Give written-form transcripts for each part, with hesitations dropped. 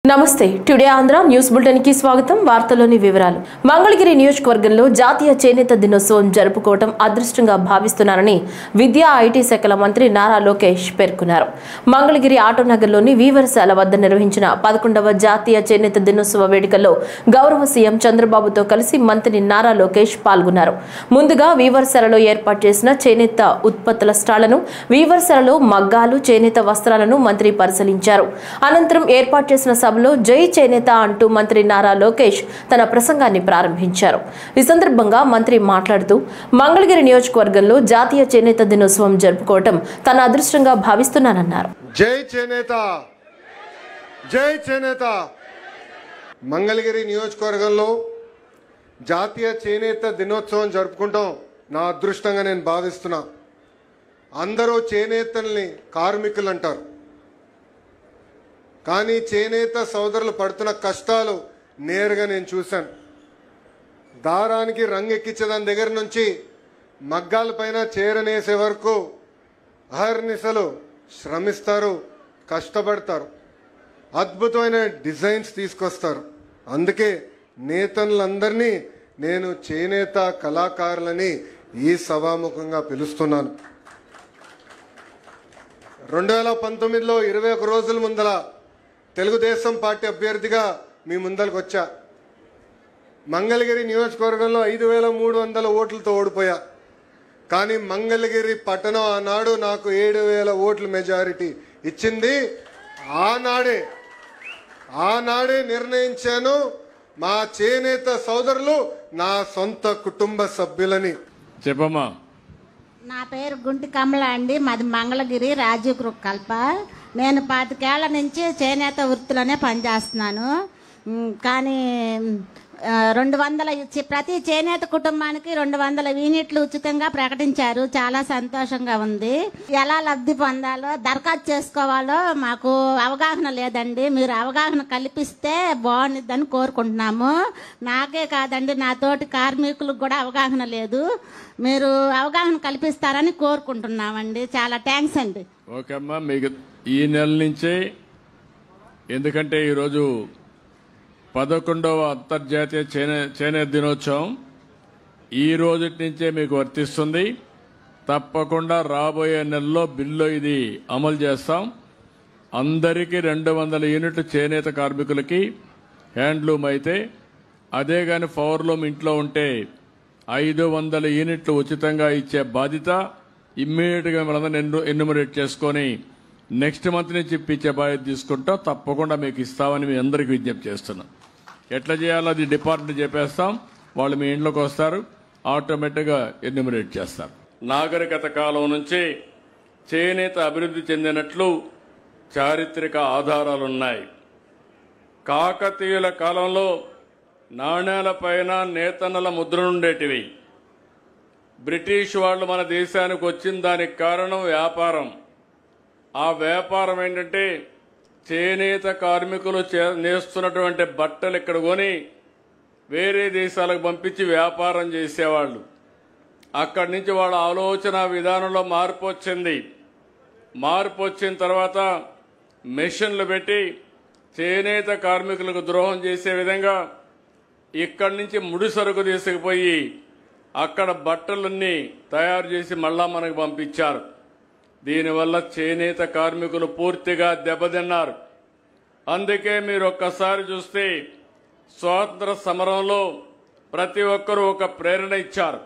నమస్తే today Andhra news bulletin కి స్వాగతం వార్తల్లోని వివరాలు మంగళగిరి నియోజకవర్గంలో జాతీయ చేనేత దినోత్సవం జరుపుకోవడం అదృష్టంగా భావిస్తున్నారని విద్యా ఐటీ శాఖల మంత్రి నారా లోకేష్ పేర్కొన్నారు. మంగళగిరి ఆటోనగర్లోని వీవర్శాల వద్ద నిర్వహించిన 11వ జాతీయ చేనేత దినోత్సవ వేడుకల్లో గౌరవ సీఎం చంద్రబాబుతో కలిసి మంత్రి నారా లోకేష్ పాల్గొన్నారు. ముందుగా వీవర్శాలలో ఏర్పాటు చేసిన చేనేత ఉత్పత్తుల స్టాళ్లను వీవర్శాలలో మగ్గాలు చేనేత వస్త్రాలను మంత్రి పరిశీలించారు. అనంతరం ఏర్పాటు చేసిన సభలో జై చేనేత అంటూ మంత్రి నారా లోకేష్ తన ప్రసంగాన్ని ప్రారంభించారు. ఈ సందర్భంగా మంత్రి మాట్లాడుతూ మంగళగిరి నియోజకవర్గంలో జాతీయ చేనేత దినోత్సవం జరుపుకోవడం తన అదృష్టంగా భావిస్తున్నానన్నారు. జై చేనేత, జై చేనేత. మంగళగిరి నియోజకవర్గంలో జాతీయ చేనేత దినోత్సవం జరుపుకుంటాం నా అదృష్టంగా నేను భావిస్తున్నా. అందరూ చేనేతల్ని కార్మికులు అంటారు, కానీ చేనేత సోదరులు పడుతున్న కష్టాలు నేరుగా నేను చూశాను. దారానికి రంగు ఎక్కించేదాని దగ్గర నుంచి మగ్గాల పైన చేరనేసే వరకు అహర్నిశలు శ్రమిస్తారు, కష్టపడతారు, అద్భుతమైన డిజైన్స్ తీసుకొస్తారు. అందుకే నేతలందరినీ నేను చేనేత కళాకారులని ఈ సభాముఖంగా పిలుస్తున్నాను. 2019లో 21 రోజుల ముందల తెలుగుదేశం పార్టీ అభ్యర్థిగా మీ ముందరకు వచ్చా. మంగళగిరి నియోజకవర్గంలో 5300 ఓట్లతో ఓడిపోయా. కానీ మంగళగిరి పట్టణం ఆనాడు నాకు 7000 ఓట్ల మెజారిటీ ఇచ్చింది. ఆనాడే నిర్ణయించాను, మా చేనేత సోదరులు నా సొంత కుటుంబ సభ్యులని. చెప్పమ్మా. నా పేరు గుంటి కమల అండి. మాది మంగళగిరి రాజీవ్ గ్రూప్ కల్ప. నేను 25 ఏళ్ల నుంచి చేనేత వృత్తిలోనే పనిచేస్తున్నాను. కానీ 200 ఇచ్చి ప్రతి చేనేత కుటుంబానికి 200 యూనిట్లు ఉచితంగా ప్రకటించారు. చాలా సంతోషంగా ఉంది. ఎలా లబ్ధి పొందాలో, దరఖాస్తు చేసుకోవాలో మాకు అవగాహన లేదండి. మీరు అవగాహన కల్పిస్తే బాగుంటుందని కోరుకుంటున్నాము. నాకే కాదండి, నా తోటి కార్మికులకు కూడా అవగాహన లేదు. మీరు అవగాహన కల్పిస్తారని కోరుకుంటున్నామండి. చాలా థ్యాంక్స్ అండి. ఓకే అమ్మా, మీకు ఈ నెల నుంచే, ఎందుకంటే ఈరోజు 11వ అంతర్జాతీయ చేనేత దినోత్సవం ఈ రోజు నుంచే మీకు వర్తిస్తుంది. తప్పకుండా రాబోయే నెలలో బిల్లు ఇది అమలు చేస్తాం. అందరికీ 200 యూనిట్లు చేనేత కార్మికులకి, హ్యాండ్లూమ్ అయితే అదే కానీ పవర్లూమ్ ఇంట్లో ఉంటే 500 యూనిట్లు ఉచితంగా ఇచ్చే బాధ్యత ఇమ్మీడియట్గా మనందరం ఎన్యూమరేట్ చేసుకొని నెక్స్ట్ మంత్ నుంచి ఇప్పించే బాధ్యత తీసుకుంటాం. తప్పకుండా మీకు ఇస్తామని మీ అందరికీ విజ్ఞప్తి చేస్తున్నాం. ఎట్లా చేయాలో అది డిపార్ట్మెంట్ చెప్పేస్తాం. వాళ్ళు మీ ఇంట్లోకి వస్తారు, ఆటోమేటిక్గా ఎన్యూమరేట్ చేస్తారు. నాగరికత కాలం నుంచి చేనేత అభివృద్ధి చెందినట్లు చారిత్రక ఆధారాలున్నాయి. కాకతీయుల కాలంలో నాణేలపైన నేతన్నల ముద్రలుండేటివి. బ్రిటిష్ వాళ్ళు మన దేశానికి వచ్చిన దానికి కారణం వ్యాపారం. ఆ వ్యాపారం ఏంటంటే చేనేత కార్మికులు నేస్తున్నటువంటి బట్టలు ఇక్కడ కొని వేరే దేశాలకు పంపించి వ్యాపారం చేసేవాళ్ళు. అక్కడి నుంచి వాళ్ళ ఆలోచన విధానంలో మార్పు వచ్చింది. మార్పు వచ్చిన తర్వాత మెషిన్లు పెట్టి చేనేత కార్మికులకు ద్రోహం చేసే విధంగా ఇక్కడి నుంచి ముడి సరుకు తీసుకుపోయి అక్కడ బట్టలన్నీ తయారు చేసి మళ్ళా మనకు పంపించారు. దీనివల్ల చేనేత కార్మికులు పూర్తిగా దెబ్బతిన్నారు. అందుకే మీరు ఒక్కసారి చూస్తే స్వాతంత్ర సమరంలో ప్రతి ఒక్కరూ ఒక ప్రేరణ ఇచ్చారు.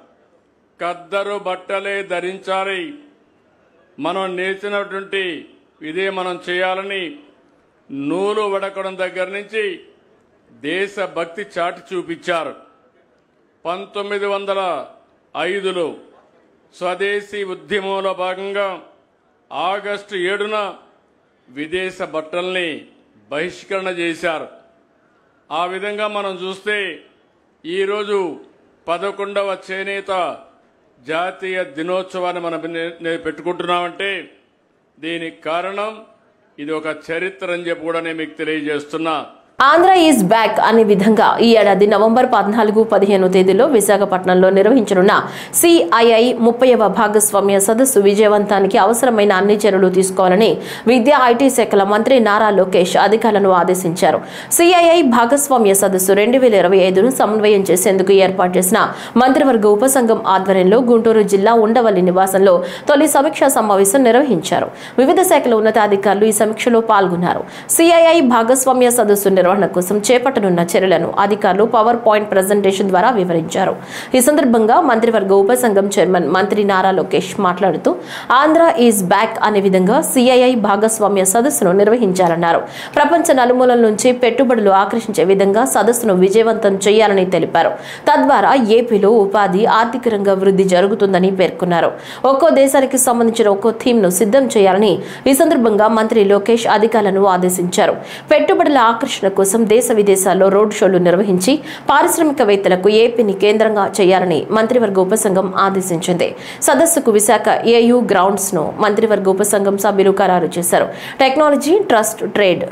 ఖద్దరు బట్టలే ధరించాలి, మనం నేర్చినటువంటి ఇదే మనం చేయాలని నూలు వడకడం దగ్గర నుంచి దేశభక్తి చాటి చూపించారు. 1905లో స్వదేశీ ఉద్యమంలో భాగంగా ఆగస్టు 7న విదేశ బట్టల్ని బహిష్కరణ చేశారు. ఆ విధంగా మనం చూస్తే ఈరోజు 11వ చేనేత జాతీయ దినోత్సవాన్ని మనం పెట్టుకుంటున్నామంటే దీనికి కారణం ఇది ఒక చరిత్ర అని చెప్పి కూడా నేను మీకు తెలియజేస్తున్నా. ఆంధ్ర ఈజ్ బ్యాక్ అనే విధంగా ఈ ఏడాది నవంబర్ 14-15 తేదీలో విశాఖపట్నంలో నిర్వహించనున్న సిఐఐ 30వ భాగస్వామ్య సదస్సు విజయవంతానికి అవసరమైన అన్ని చర్యలు తీసుకోవాలని విద్యా ఐటీ శాఖల మంత్రి నారా లోకేష్ అధికారులను ఆదేశించారు. సిఐఐ భాగస్వామ్య సదస్సు 2025ను సమన్వయం చేసేందుకు ఏర్పాటు చేసిన మంత్రివర్గ ఉపసంఘం ఆధ్వర్యంలో గుంటూరు జిల్లా ఉండవల్లి నివాసంలో తొలి సమీక్షా సమావేశం నిర్వహించారు. వివిధ శాఖల ఉన్నతాధికారులు ఈ సమీక్షలో పాల్గొన్నారు. సిఐఐ భాగస్వామ్య సదస్సు నిర్వహణ కోసం చేపట్టనున్న చర్యలను అధికారులు పవర్ పాయింట్ ప్రెజెంటేషన్ ద్వారా వివరించారు. ఈ సందర్భంగా మంత్రివర్గ ఉపసంఘం చైర్మన్ మంత్రి నారా లోకేష్ మాట్లాడుతూ ఆంధ్ర ఈజ్ బ్యాక్ అనే విధంగా సిఐఐ భాగస్వామ్య సదస్సును నిర్వహించాలన్నారు. ప్రపంచ నలుమూలల నుంచి పెట్టుబడులు ఆకర్షించే విధంగా సదస్సును విజయవంతం చేయాలని తెలిపారు. తద్వారా ఏపీలో ఉపాధి ఆర్థిక రంగ వృద్ధి జరుగుతుందని పేర్కొన్నారు. ఒక్కో దేశానికి సంబంధించిన ఒక్కో థీమ్ ను సిద్ధం చేయాలని ఈ సందర్భంగా మంత్రి లోకేష్ అధికారులను ఆదేశించారు. పెట్టుబడుల ఆకర్షణ కోసం దేశ విదేశాల్లో రోడ్ షోలు నిర్వహించి పారిశ్రామికవేత్తలకు ఏపీని కేంద్రంగా చేయాలని మంత్రివర్గ ఉపసంఘం ఆదేశించింది. సదస్సుకు విశాఖ ఏయూ గ్రౌండ్స్ ను మంత్రివర్గ ఉపసంఘం సభ్యులు ఖరారు చేశారు. Technology, trust, trade,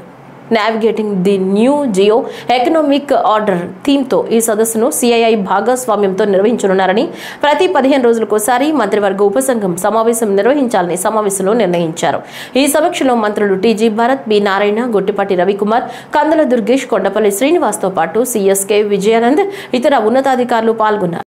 navigating the new geo economic order థీమ్తో ఈ సదస్సును సిఐఐ భాగస్వామ్యంతో నిర్వహించనున్నారని, ప్రతి 15 రోజులకోసారి మంత్రివర్గ ఉపసంఘం సమావేశం నిర్వహించాలని సమావేశంలో నిర్ణయించారు. ఈ సమీక్షలో మంత్రులు టీజీ భరత్, బి నారాయణ, గొట్టిపాటి రవికుమార్, కందుల దుర్గేష్, కొండపల్లి శ్రీనివాస్తో పాటు సిఎస్కే విజయానంద్, ఇతర ఉన్నతాధికారులు పాల్గొన్నారు.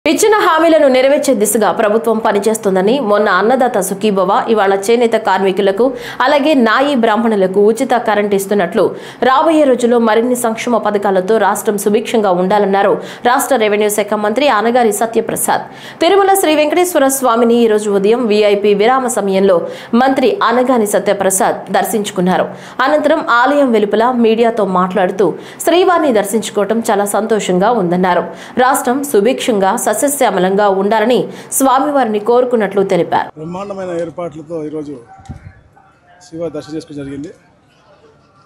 ఇచ్చిన హామీలను నెరవేర్చే దిశగా ప్రభుత్వం పనిచేస్తుందని మొన్న అన్నదాత సుఖీభవ, ఇవాళ చేనేత కార్మికులకు అలాగే నాయి బ్రాహ్మణులకు ఉచిత కరెంట్ ఇస్తున్నట్లు రాబోయే రోజుల్లో మరిన్ని సంక్షేమ పథకాలతో రాష్ట్రం సుభిక్షంగా ఉండాలన్నారు రాష్ట్ర రెవెన్యూ శాఖ మంత్రి అనగారి సత్యప్రసాద్. తిరుమల శ్రీ వెంకటేశ్వర స్వామిని ఈ రోజు ఉదయం వీఐపీ విరామ సమయంలో మంత్రి అనగాని సత్యప్రసాద్ దర్శించుకున్నారు. అనంతరం ఆలయం వెలుపల మీడియాతో మాట్లాడుతూ శ్రీవారిని దర్శించుకోవడం చాలా సంతోషంగా ఉందన్నారు. రాష్ట్రం సుభిక్షంగా సస్యశ్యామలంగా ఉండాలని స్వామివారిని కోరుకున్నట్లు తెలిపారు. బ్రహ్మాండమైన ఏర్పాట్లతో ఈరోజు శ్రీవారి దర్శనం చేసుకోవడం జరిగింది.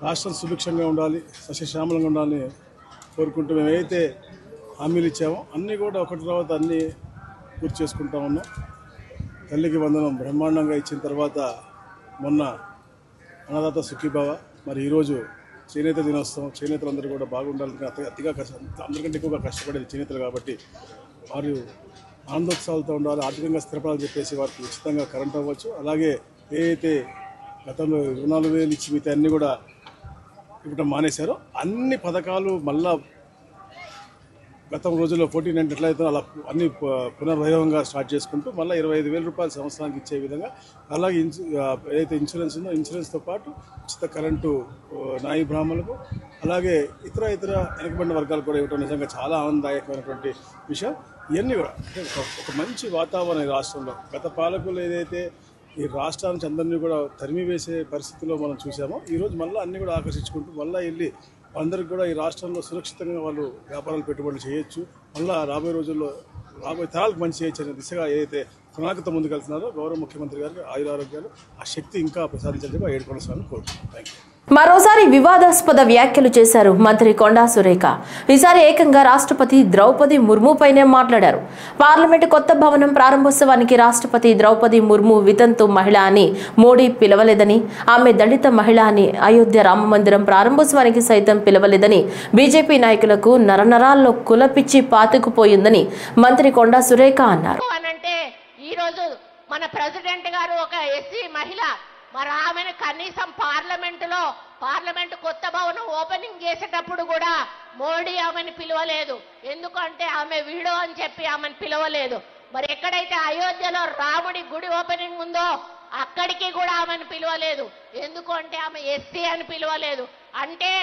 రాష్ట్రం సుభిక్షంగా ఉండాలి, సస్యశ్యామలంగా ఉండాలని కోరుకుంటూ మేము ఏదైతే హామీలు ఇచ్చామో అన్నీ కూడా ఒకటి తర్వాత అన్నీ పూర్తి చేసుకుంటా ఉన్నాం. తల్లికి వందనం బ్రహ్మాండంగా ఇచ్చిన తర్వాత మొన్న అన్నదాత సుఖీభావ, మరి ఈరోజు చేనేత దినోత్సవం. చేనేతలందరూ కూడా బాగుండాలని అతిగా అందరికంటే ఎక్కువగా కష్టపడేది చేనేతలు కాబట్టి వారు ఆనందోత్సవాలతో ఉండాలి, ఆర్థికంగా స్థిరపడాలని చెప్పేసి వారికి ఉచితంగా కరెంట్ అవ్వచ్చు. అలాగే ఏదైతే గతంలో 24,000 ఇచ్చి మిగతా అన్నీ కూడా ఇవ్వడం మానేశారో అన్ని పథకాలు మళ్ళా గతం రోజుల్లో 49 ఎట్లయితే అలా అన్ని పునర్వైభవంగా స్టార్ట్ చేసుకుంటూ మళ్ళీ 25,000 రూపాయలు సంవత్సరానికి ఇచ్చే విధంగా, అలాగే ఏదైతే ఇన్సూరెన్స్ ఉందో ఇన్సూరెన్స్తో పాటు ఉచిత కరెంటు నాయి బ్రాహ్మణులకు అలాగే ఇతర వెనుకబడిన వర్గాలకు కూడా ఇవ్వడం నిజంగా చాలా ఆనందదాయకమైనటువంటి విషయం. ఇవన్నీ కూడా ఒక మంచి వాతావరణం ఈ రాష్ట్రంలో. గత పాలకులు ఏదైతే ఈ రాష్ట్రానికి అందరినీ కూడా తరిమి వేసే పరిస్థితిలో మనం చూసామో ఈరోజు మళ్ళీ అన్నీ కూడా ఆకర్షించుకుంటూ మళ్ళీ వెళ్ళి అందరికి కూడా ఈ రాష్ట్రంలో సురక్షితంగా వాళ్ళు వ్యాపారాలు పెట్టుబడులు చేయొచ్చు, మళ్ళీ రాబోయే రోజుల్లో రాబోయే తరాలకు మంచి చేయొచ్చు అనే దిశగా ఏదైతే ప్రణాళికతో ముందుకెళ్తున్నారో గౌరవ ముఖ్యమంత్రి గారికి ఆయురారోగ్యాలు ఆ శక్తి ఇంకా ప్రసాదించాలని ఏడుకొండ స్వామిని కోరుతున్నాను. Thank you. మరోసారి వివాదాస్పద వ్యాఖ్యలు చేశారు మంత్రి కొండా సురేఖ. ఈసారి ఏకంగా రాష్ట్రపతి ద్రౌపది ముర్ముపైనే మాట్లాడారు. పార్లమెంటు కొత్త భవనం ప్రారంభోత్సవానికి రాష్ట్రపతి ద్రౌపది ముర్ము వితంతు మహిళ అని మోడీ పిలవలేదని, ఆమె దళిత మహిళ అని అయోధ్య రామ మందిరం ప్రారంభోత్సవానికి సైతం పిలవలేదని బీజేపీ నాయకులకు నరనరాల్లో కులపిచ్చి పాతుకుపోయిందని మంత్రి కొండా సురేఖ అన్నారు. ఈరోజు మన ప్రెసిడెంట్ గారు ఒక ఎస్సీ మహిళ, మరి ఆమెను కనీసం పార్లమెంటు కొత్త భవనం ఓపెనింగ్ చేసేటప్పుడు కూడా మోడీ ఆమెను పిలవలేదు. ఎందుకంటే ఆమె వీడో అని చెప్పి ఆమెను పిలవలేదు. మరి ఎక్కడైతే అయోధ్యలో రాముడి గుడి ఓపెనింగ్ ఉందో అక్కడికి కూడా ఆమెను పిలవలేదు. ఎందుకంటే ఆమె ఎస్సీ అని పిలవలేదు. అంటే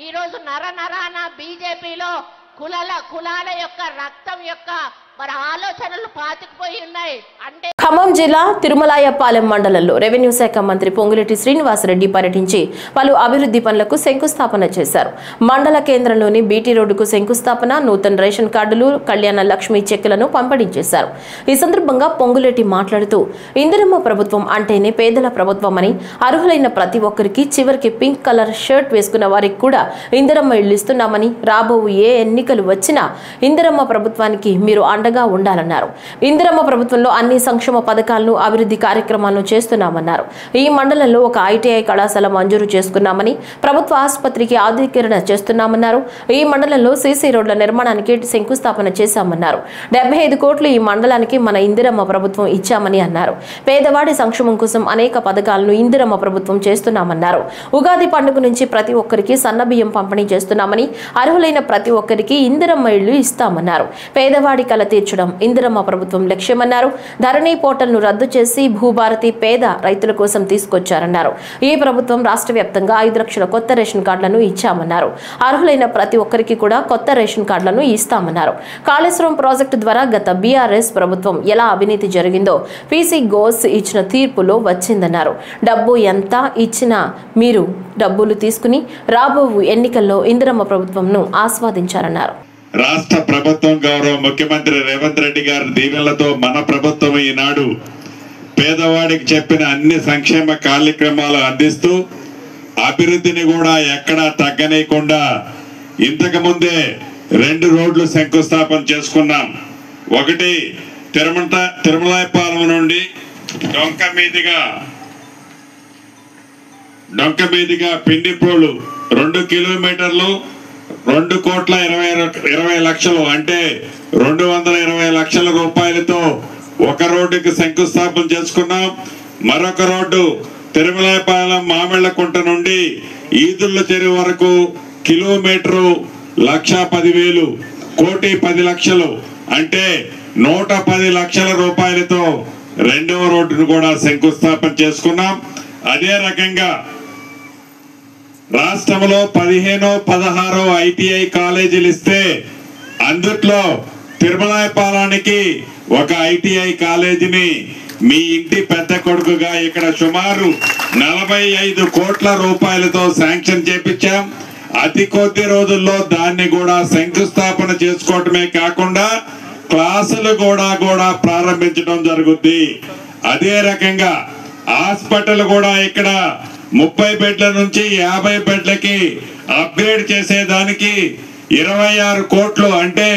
ఈరోజు నరనరాన బీజేపీలో కులాల యొక్క రక్తం యొక్క మరి ఆలోచనలు పాతుకుపోయి ఉన్నాయి. అంటే ఖమ్మం జిల్లా తిరుమలాయపాలెం మండలంలో రెవెన్యూ శాఖ మంత్రి పొంగులేటి శ్రీనివాసరెడ్డి పర్యటించి పలు అభివృద్ధి పనులకు శంకుస్థాపన చేశారు. మండల కేంద్రంలోని బీటీ రోడ్డుకు శంకుస్థాపన, నూతన రేషన్ కార్డులు, కళ్యాణ లక్ష్మి చెక్కులను పంపిణీ చేశారు. ఈ సందర్భంగా పొంగులేటి మాట్లాడుతూ ఇందిరమ్మ ప్రభుత్వం అంటేనే పేదల ప్రభుత్వం అని, అర్హులైన ప్రతి ఒక్కరికి చివరికి పింక్ కలర్ షర్ట్ వేసుకున్న వారికి కూడా ఇందిరమ్మ ఇళ్లు ఇస్తున్నామని, రాబోవు ఏ ఎన్నికలు వచ్చినా ఇందిరమ్మ ప్రభుత్వానికి మీరు అండగా ఉండాలన్నారు. ఇందిరమ్మ ప్రభుత్వంలో అన్ని సంక్షేమ పథకాలను అభివృద్ధి కార్యక్రమాలను చేస్తున్నామన్నారు. ఈ మండలంలో ఒక ఐటీఐ కళాశాల మంజూరు చేసుకున్నామని, ప్రభుత్వ ఆసుపత్రికి ఆధునీకరణ చేస్తున్నామన్నారు. ఈ మండలంలో సీసీ రోడ్ల నిర్మాణానికి శంకుస్థాపన చేశామన్నారు. 75 కోట్లు ఈ మండలానికి మన ఇందిరమ్మ ప్రభుత్వం ఇచ్చామని అన్నారు. పేదవాడి సంక్షేమం కోసం అనేక పథకాలను ఇందిరమ్మ ప్రభుత్వం చేస్తున్నామన్నారు. ఉగాది పండుగ నుంచి ప్రతి ఒక్కరికి సన్నబియ్యం పంపిణీ చేస్తున్నామని, అర్హులైన ప్రతి ఒక్కరికి ఇందిరమ్మ ఇళ్లు ఇస్తామన్నారు. పేదవాడి కల తీర్చడం ఇందిరమ్మ ప్రభుత్వం లక్ష్యమన్నారు. ధరణి పోర్టల్ను రద్దు చేసి భూభారతి పేద రైతుల కోసం తీసుకొచ్చారన్నారు. ఈ ప్రభుత్వం రాష్ట్ర వ్యాప్తంగా 5 లక్షల కొత్త రేషన్ కార్డులను ఇచ్చామన్నారు. అర్హులైన ప్రతి ఒక్కరికి కూడా కొత్త రేషన్ కార్డులను ఇస్తామన్నారు. కాళేశ్వరం ప్రాజెక్టు ద్వారా గత బీఆర్ఎస్ ప్రభుత్వం ఎలా అవినీతి జరిగిందో పీసీ ఘోష్ ఇచ్చిన తీర్పులో వచ్చిందన్నారు. డబ్బు ఎంత ఇచ్చినా మీరు డబ్బులు తీసుకుని రాబో ఎన్నికల్లో ఇందిరమ్మ ప్రభుత్వంను ఆస్వాదించారన్నారు. రాష్ట్ర ప్రభుత్వం గౌరవ ముఖ్యమంత్రి రేవంత్ రెడ్డి గారి దీవెనలతో మన ప్రభుత్వం ఈనాడు పేదవాడికి చెప్పిన అన్ని సంక్షేమ కార్యక్రమాలు అందిస్తూ అభివృద్ధిని కూడా ఎక్కడా తగ్గనీయకుండా ఇంతకు ముందే 2 రోడ్లు శంకుస్థాపన చేసుకున్నాం. ఒకటి తిరుమలాయపాలెం నుండి డొంక మీదుగా పిండిప్రోలు 2 కిలోమీటర్లు 2,20,20 లక్షలు అంటే 220 లక్షల రూపాయలతో ఒక రోడ్డుకి శంకుస్థాపన చేసుకున్నాం. మరొక రోడ్డు తిరుమలాయపాలెం మామిళ్లకుంట నుండి ఈదుళ్ళ చెరువు వరకు కిలోమీటరు 1,10,000 1,10,00,000 అంటే 110 లక్షల రూపాయలతో 2వ రోడ్డును కూడా శంకుస్థాపన చేసుకున్నాం. అదే రకంగా రాష్ట్రంలో 15-16 ఐటీఐ కాలేజీలు ఇస్తే అందుట్లో తిరుమలాయపాలెంకి ఒక ఐటీఐ కాలేజీని మీ ఇంటి పెద్ద కొడుకుగా ఇక్కడ సుమారు 45 కోట్ల రూపాయలతో శాంక్షన్ చేపించాం. అతి కొద్ది రోజుల్లో దాన్ని కూడా శంకుస్థాపన చేసుకోవటమే కాకుండా క్లాసులు కూడా ప్రారంభించడం జరుగుద్ది. అదే రకంగా హాస్పిటల్ కూడా ఇక్కడ 30 బెడ్ల నుంచి 50 బెడ్లకి అప్గ్రేడ్ చేసేదానికి 26 కోట్లు అంటే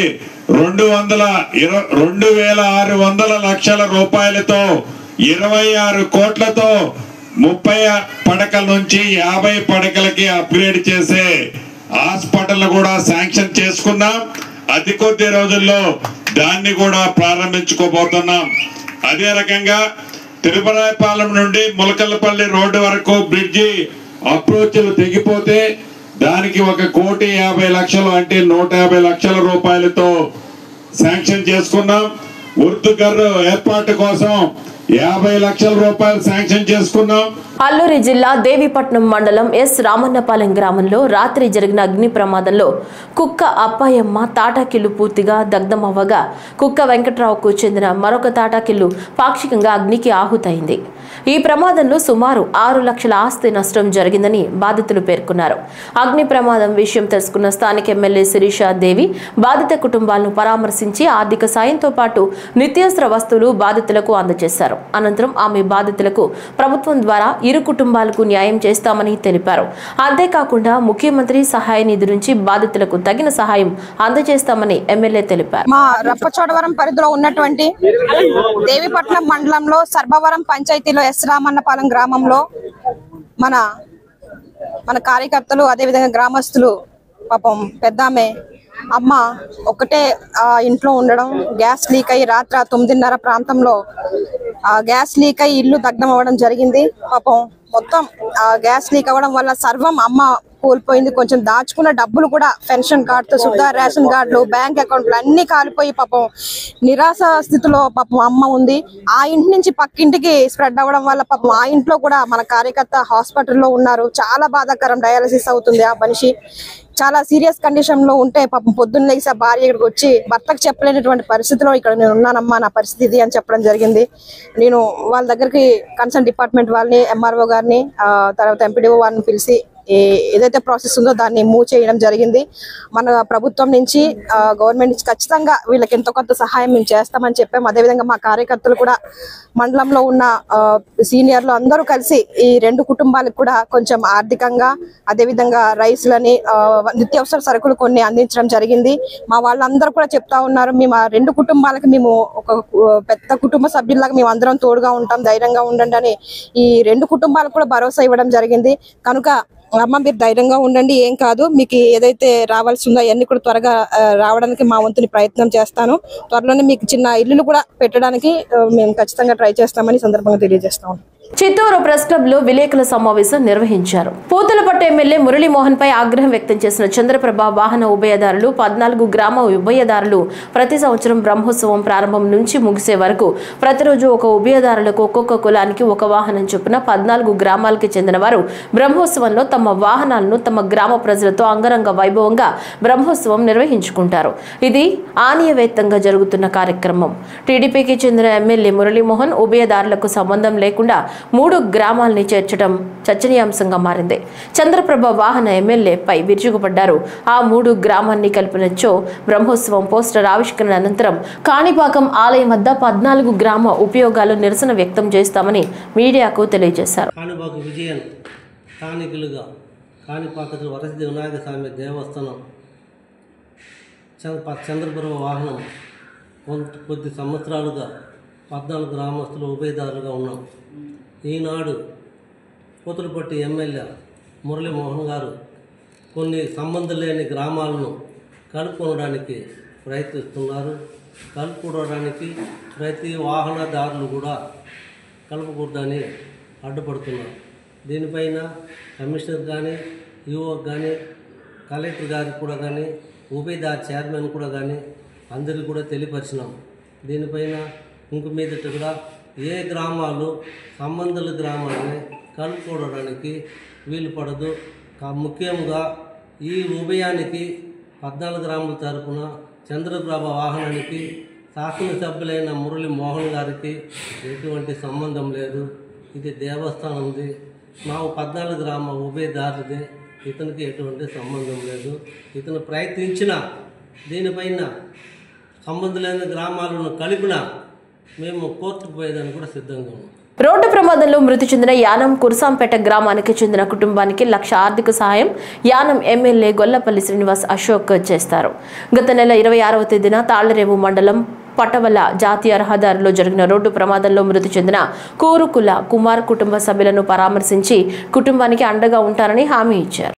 2,600 లక్షల రూపాయలతో 26 కోట్లతో 30 పడకల నుంచి 50 పడకలకి అప్గ్రేడ్ చేసే హాస్పిటల్ కూడా శాంక్షన్ చేసుకున్నాం. అతి కొద్ది రోజుల్లో దాన్ని కూడా ప్రారంభించుకోబోతున్నాం. అదే రకంగా తిరుమలాయపాలెం నుండి ములకలపల్లి రోడ్డు వరకు బ్రిడ్జి అప్రోచ్లు తెగిపోతే దానికి 1,50 లక్షలు అంటే 150 లక్షల రూపాయలతో శాంక్షన్ చేసుకున్నాం. ఉర్దుగర్రు ఏర్పాటు కోసం 50 లక్షల రూపాయలు శాంక్షన్ చేసుకున్నాం. అల్లూరి జిల్లా దేవీపట్నం మండలం ఎస్ రామన్నపాలెం గ్రామంలో రాత్రి జరిగిన అగ్ని ప్రమాదంలో కుక్క అప్పాయమ్మ తాటాకిల్లు పూర్తిగా దగ్ధమవ్వగా కుక్క వెంకట్రావుకు చెందిన మరొక తాటాకిల్లు పాక్షికంగా అగ్నికి ఆహుతైంది. ఈ ప్రమాదంలో సుమారు 6 లక్షల ఆస్తి నష్టం జరిగిందని బాధితులు పేర్కొన్నారు. అగ్ని ప్రమాదం విషయం తెలుసుకున్న స్థానిక ఎమ్మెల్యే శిరీష దేవి బాధిత కుటుంబాలను పరామర్శించి ఆర్థిక సాయంతో పాటు నిత్యావసర వస్తువులు బాధితులకు అందజేశారు. అనంతరం ఆమె బాధితులకు ప్రభుత్వం ద్వారా ఇరు కుటుంబాలకు న్యాయం చేస్తామని తెలిపారు. అంతేకాకుండా ముఖ్యమంత్రి సహాయ నిధి నుంచి బాధితులకు తగిన సహాయం అందజేస్తామని ఎమ్మెల్యే తెలిపారు. మా రప్పచోడవరం పరిధిలో ఉన్నటువంటి దేవీపట్నం మండలంలో సర్బవరం పంచాయతీలో ఎస్ రామన్నపాలెం గ్రామంలో మన కార్యకర్తలు అదేవిధంగా గ్రామస్తులు పాపం పెద్దామె అమ్మ ఒకటే ఇంట్లో ఉండడం గ్యాస్ లీక్ అయ్యి రాత్రి 9:30 ప్రాంతంలో గ్యాస్ లీక్ అయ్యి ఇల్లు దగ్ధం అవ్వడం జరిగింది. పాపం మొత్తం గ్యాస్ లీక్ అవ్వడం వల్ల సర్వం అమ్మ కోల్పోయింది. కొంచెం దాచుకున్న డబ్బులు కూడా పెన్షన్ కార్డుతో సుద్ధా రేషన్ కార్డులు బ్యాంక్ అకౌంట్లు అన్ని కాలిపోయి పాపం నిరాశ స్థితిలో పాపం అమ్మ ఉంది. ఆ ఇంటి నుంచి పక్కింటికి స్ప్రెడ్ అవ్వడం వల్ల పాపం ఆ ఇంట్లో కూడా మన కార్యకర్త హాస్పిటల్లో ఉన్నారు. చాలా బాధాకరం. డయాలసిస్ అవుతుంది ఆ మనిషి. చాలా సీరియస్ కండిషన్ లో ఉంటే పాపం పొద్దున్న లేచి భార్య ఇక్కడికి వచ్చి భర్తకు చెప్పలేనటువంటి పరిస్థితిలో ఇక్కడ నేను ఉన్నానమ్మా, నా పరిస్థితి ఇది అని చెప్పడం జరిగింది. నేను వాళ్ళ దగ్గరికి కన్సర్న్ డిపార్ట్మెంట్ వాళ్ళని, ఎంఆర్ఓ గారిని, తర్వాత ఎంపీడీఓ వారిని పిలిచి ఏదైతే ప్రాసెస్ ఉందో దాన్ని మూవ్ చేయడం జరిగింది. మన ప్రభుత్వం నుంచి గవర్నమెంట్ నుంచి ఖచ్చితంగా వీళ్ళకి ఎంతో కొంత సహాయం మేము చేస్తామని చెప్పాము. అదేవిధంగా మా కార్యకర్తలు కూడా మండలంలో ఉన్న సీనియర్లు అందరూ కలిసి ఈ 2 కుటుంబాలకు కూడా కొంచెం ఆర్థికంగా అదేవిధంగా రైస్లని నిత్యావసర సరుకులు కొన్ని అందించడం జరిగింది. మా వాళ్ళందరూ కూడా చెప్తా ఉన్నారు, మేము ఆ 2 కుటుంబాలకు మేము ఒక పెద్ద కుటుంబ సభ్యుల్లాగా మేము అందరం తోడుగా ఉంటాం, ధైర్యంగా ఉండండి అని ఈ 2 కుటుంబాలకు కూడా భరోసా ఇవ్వడం జరిగింది. కనుక అమ్మ మీరు ధైర్యంగా ఉండండి, ఏం కాదు, మీకు ఏదైతే రావాల్సి ఉందో అవన్నీ కూడా త్వరగా రావడానికి మా వంతుని ప్రయత్నం చేస్తాను. త్వరలోనే మీకు చిన్న ఇల్లులు కూడా పెట్టడానికి మేము ఖచ్చితంగా ట్రై చేస్తామని సందర్భంగా తెలియజేస్తాం. చిత్తూరు ప్రెస్ క్లబ్ లో విలేకరుల సమావేశం నిర్వహించారు. పూతలపట్టు ఎమ్మెల్యే మురళీమోహన్ పై ఆగ్రహం వ్యక్తం చేసిన చంద్రప్రభ వాహన ఉభయదారులు 14 గ్రామ ఉభయదారులు ప్రతి సంవత్సరం బ్రహ్మోత్సవం ప్రారంభం నుంచి ముగిసే వరకు ప్రతిరోజు ఒక ఉభయదారులకు ఒక్కొక్క కులానికి ఒక వాహనం చొప్పున 14 గ్రామాలకు చెందిన వారు బ్రహ్మోత్సవంలో తమ వాహనాలను తమ గ్రామ ప్రజలతో అంగరంగ వైభవంగా బ్రహ్మోత్సవం నిర్వహించుకుంటారు. ఇది ఆనీయవేత్తంగా జరుగుతున్న కార్యక్రమం. టీడీపీకి చెందిన ఎమ్మెల్యే మురళీమోహన్ ఉభయదారులకు సంబంధం లేకుండా 3 గ్రామాలని చేర్చడం చర్చనీయాంశంగా మారింది. చంద్రప్రభ వాహన ఎమ్మెల్యేపై విరుచుకుపడ్డారు. ఆ 3 గ్రామాన్ని కలిపినచో బ్రహ్మోత్సవం పోస్టర్ ఆవిష్కరణ అనంతరం కాణిపాకం ఆలయం వద్ద 14 గ్రామ ఉపయోగాలు నిరసన వ్యక్తం చేస్తామని మీడియాకు తెలియజేశారు. స్థానికులుగా కాణిపాకం వరసిద్ధి వినాయక స్వామి దేవస్థానం చంద్రప్రభ వాహనం కొద్ది సంవత్సరాలుగా 14 గ్రామస్తులు ఉభయదారులుగా ఉన్నాం. ఈనాడు పూతలపట్టు ఎమ్మెల్యే మురళీమోహన్ గారు కొన్ని సంబంధం లేని గ్రామాలను కలుపుకోవడానికి ప్రయత్నిస్తున్నారు. కలుపుకోవడానికి ప్రతి వాహనదారులు కూడా కలుపుకూడదని అడ్డుపడుతున్నారు. దీనిపైన కమిషనర్ కానీ ఈఓ కానీ కలెక్టర్ గారికి కూడా కానీ ఉభయదారు చైర్మన్ కూడా కానీ అందరికీ కూడా తెలియపరిచినాం. దీనిపైన ఇంక మీదట కూడా ఏ గ్రామాలు సంబంధాల గ్రామాలని కలుపుకోవడానికి వీలు పడదు. ముఖ్యంగా ఈ ఉభయానికి 14 గ్రామాల తరపున చంద్రప్రభ వాహనానికి శాసనసభ్యులైన మురళీమోహన్ గారికి ఎటువంటి సంబంధం లేదు. ఇది దేవస్థానంది. మాకు 14 గ్రామ ఉభయదారుదే, ఇతనికి ఎటువంటి సంబంధం లేదు. ఇతను ప్రయత్నించిన దీనిపైన సంబంధం లేని గ్రామాలను కలిపిన మేము కోర్టుకు పోయేదానికి కూడా సిద్ధంగా ఉన్నాం. రోడ్డు ప్రమాదంలో మృతి చెందిన యానం కుర్సాంపేట గ్రామానికి చెందిన కుటుంబానికి 1 లక్ష ఆర్థిక సహాయం యానం ఎమ్మెల్యే గొల్లపల్లి శ్రీనివాస్ అశోక్ చేస్తారు. గత నెల 26వ తేదీన తాళ్లరేవు మండలం పటవల జాతీయ రహదారిలో జరిగిన రోడ్డు ప్రమాదంలో మృతి చెందిన కూరుకుల కుమార్ కుటుంబ సభ్యులను పరామర్శించి కుటుంబానికి అండగా ఉంటారని హామీ ఇచ్చారు.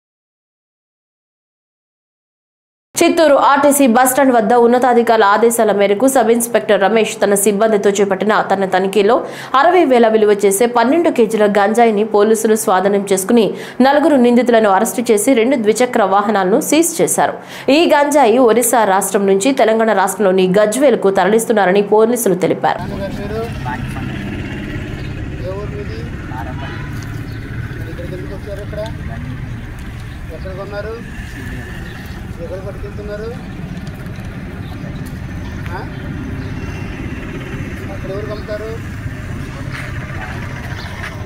చిత్తూరు ఆర్టీసీ బస్టాండ్ వద్ద ఉన్నతాధికారుల ఆదేశాల మేరకు సబ్ ఇన్స్పెక్టర్ రమేష్ తన సిబ్బందితో చేపట్టిన తన తనిఖీలో 60,000 విలువ చేసే 12 కేజీల గంజాయిని పోలీసులు స్వాధీనం చేసుకుని 4 నిందితులను అరెస్టు చేసి 2 ద్విచక్ర వాహనాలను సీజ్ చేశారు. ఈ గంజాయి ఒరిస్సా రాష్ట్రం నుంచి తెలంగాణ రాష్ట్రంలోని గజ్వేల్కు తరలిస్తున్నారని పోలీసులు తెలిపారు. ఎక్కడ పట్టుకెళ్తున్నారు? అక్కడ ఎవరు కమ్ముతారు?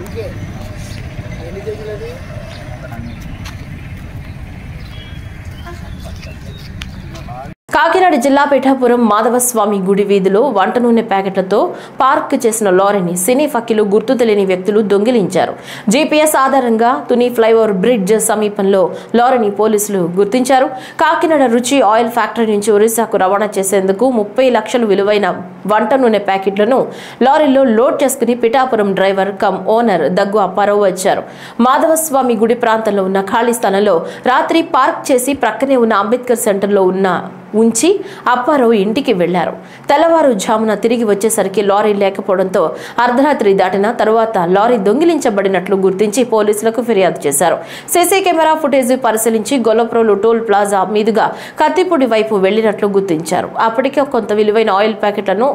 ఇంకే ఎన్ని కేజీలు అది? కాకినాడ జిల్లా పిఠాపురం మాధవస్వామి గుడి వీధిలో వంట నూనె ప్యాకెట్లతో పార్క్ చేసిన లారీని సినీ ఫకీలు గుర్తు తెలియని వ్యక్తులు దొంగిలించారు. జీపీఎస్ ఆధారంగా తుని ఫ్లైఓవర్ బ్రిడ్జ్ సమీపంలో లారీని పోలీసులు గుర్తించారు. కాకినాడ రుచి ఆయిల్ ఫ్యాక్టరీ నుంచి ఒరిస్సాకు రవాణా చేసేందుకు 30 లక్షలు విలువైన వంట నూనె ప్యాకెట్లను లారీలో లోడ్ చేసుకుని పిఠాపురం డ్రైవర్ కమ్ ఓనర్ దగ్గు అప్పారావు వచ్చారు. మాధవస్వామి గుడి ప్రాంతంలో ఉన్న ఖాళీ స్థలంలో రాత్రి పార్క్ చేసి ప్రక్కనే ఉన్న అంబేద్కర్ సెంటర్లో ఉంచి అప్పారావు ఇంటికి వెళ్లారు. తెల్లవారుజామున తిరిగి వచ్చేసరికి లారీ లేకపోవడంతో అర్ధరాత్రి దాటిన తరువాత లారీ దొంగిలించబడినట్లు గుర్తించి పోలీసులకు ఫిర్యాదు చేశారు. సీసీ కెమెరా ఫుటేజ్ పరిశీలించి గొల్లప్రోలు టోల్ ప్లాజా మీదుగా కత్తిపూడి వైపు వెళ్లినట్లు గుర్తించారు. అప్పటికే కొంత విలువైన ఆయిల్ ప్యాకెట్లను